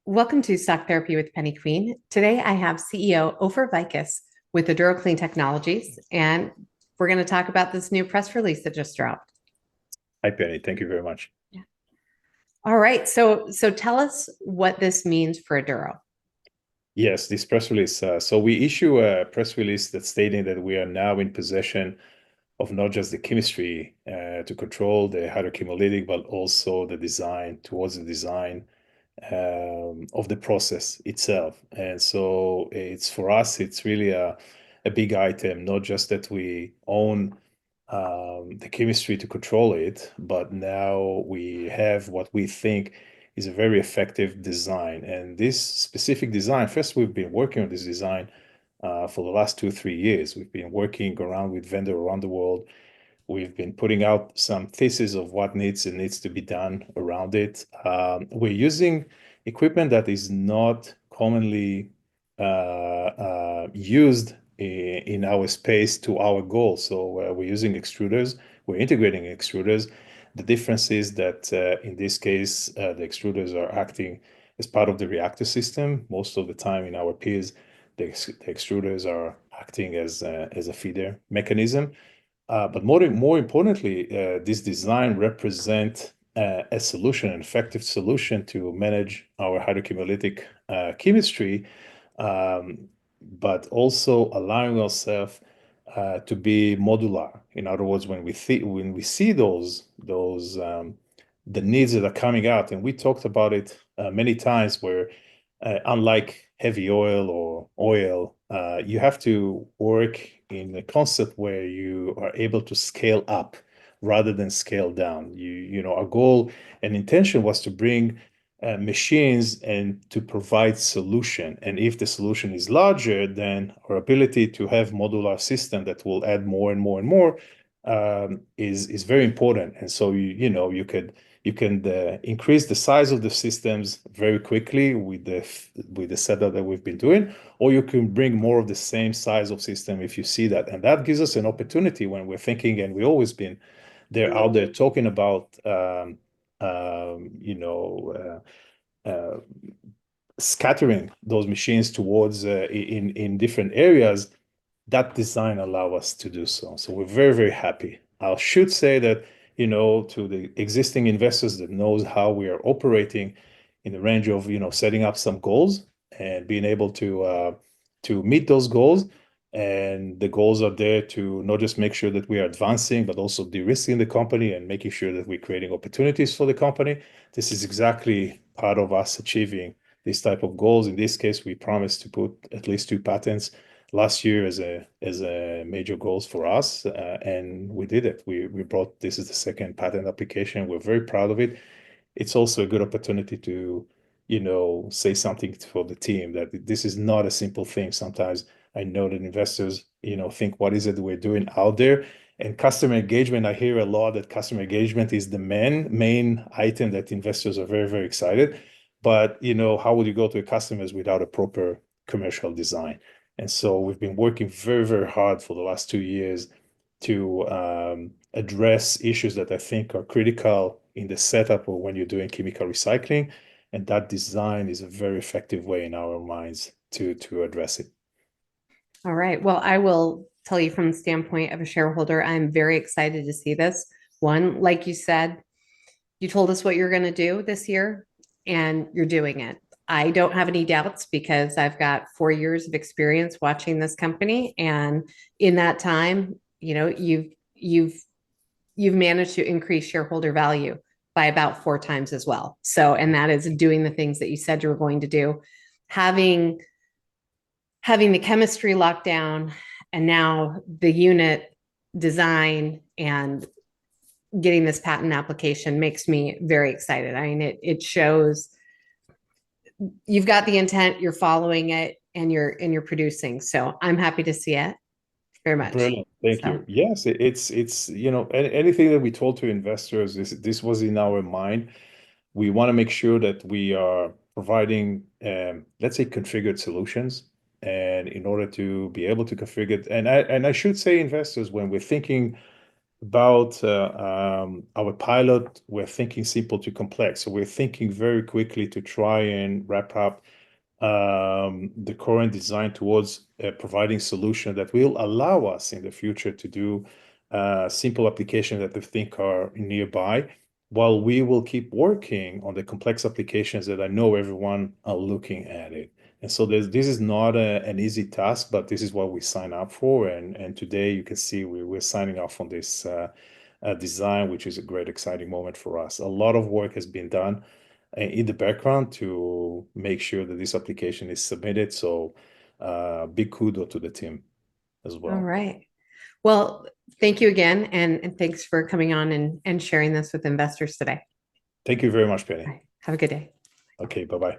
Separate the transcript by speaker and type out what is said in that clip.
Speaker 1: Welcome to Stock Therapy with Penny Queen. Today I have CEO Ofer Vicus with Aduro Clean Technologies, and we're going to talk about this new press release that just dropped.
Speaker 2: Hi, Penny. Thank you very much.
Speaker 1: Yeah. All right. So tell us what this means for Aduro.
Speaker 2: Yes, this press release. So we issue a press release that's stating that we are now in possession of not just the chemistry to control the hydrochemolytic, but also the design towards the design of the process itself. And so it's for us, it's really a big item, not just that we own the chemistry to control it, but now we have what we think is a very effective design. And this specific design, first, we've been working on this design for the last 2 or 3 years. We've been working around with vendors around the world. We've been putting out some thesis of what needs to be done around it. We're using equipment that is not commonly used in our space to our goal. So we're using extruders. We're integrating extruders. The difference is that in this case, the extruders are acting as part of the reactor system. Most of the time in our peers, the extruders are acting as a feeder mechanism. But more importantly, this design represents a solution, an effective solution to manage our hydrochemolytic chemistry, but also allowing ourselves to be modular. In other words, when we see the needs that are coming out, and we talked about it many times, where unlike heavy oil or oil, you have to work in a concept where you are able to scale up rather than scale down. Our goal and intention was to bring machines and to provide solution. And if the solution is larger, then our ability to have modular system that will add more and more and more is very important. And so you can increase the size of the systems very quickly with the setup that we've been doing, or you can bring more of the same size of system if you see that. And that gives us an opportunity when we're thinking, and we've always been out there talking about, scattering those machines towards in different areas. That design allow us to do so. So we're very, very happy. I should say that, to the existing investors that knows how we are operating in the range of, setting up some goals and being able to meet those goals. And the goals are there to not just make sure that we are advancing, but also de-risking the company and making sure that we're creating opportunities for the company. This is exactly part of us achieving these type of goals. In this case, we promised to put at least 2 patents last year as a major goals for us, and we did it. We brought this is the second patent application. We're very proud of it. It's also a good opportunity to say something for the team that this is not a simple thing. Sometimes I know that investors think, what is it we're doing out there? And customer engagement, I hear a lot that customer engagement is the main item that investors are very, very excited. But how would you go to customers without a proper commercial design? And so we've been working very, very hard for the last 2 years to address issues that I think are critical in the setup or when you're doing chemical recycling. And that design is a very effective way in our minds to address it.
Speaker 1: All right. Well, I will tell you from the standpoint of a shareholder, I'm very excited to see this. One, like you said, you told us what you're going to do this year, and you're doing it. I don't have any doubts because I've got 4 years of experience watching this company, and in that time, you've managed to increase shareholder value by about 4 times as well. So, and that is doing the things that you said you were going to do, having the chemistry locked down, and now the unit design and getting this patent application makes me very excited. I mean, it shows you've got the intent, you're following it, and you're producing. So I'm happy to see it very much.
Speaker 2: Brilliant. Thank
Speaker 1: So
Speaker 2: you. Yes, it's anything that we told to investors, this was in our mind. We want to make sure that we are providing, let's say, configured solutions. And in order to be able to configure it, and I should say investors, when we're thinking about our pilot, we're thinking simple to complex. So we're thinking very quickly to try and wrap up the current design towards providing solution that will allow us in the future to do simple applications that we think are nearby, while we will keep working on the complex applications that I know everyone are looking at it. And so this is not an easy task, but this is what we sign up for. And today you can see we're signing off on this design, which is a great, exciting moment for us. A lot of work has been done in the background to make sure that this application is submitted. So big kudos to the team as
Speaker 1: All
Speaker 2: well.
Speaker 1: right. Well, thank you again, and thanks for coming on and sharing this with investors today.
Speaker 2: Thank you very much, Penny.
Speaker 1: All right. Have a good day.
Speaker 2: Okay, bye-bye.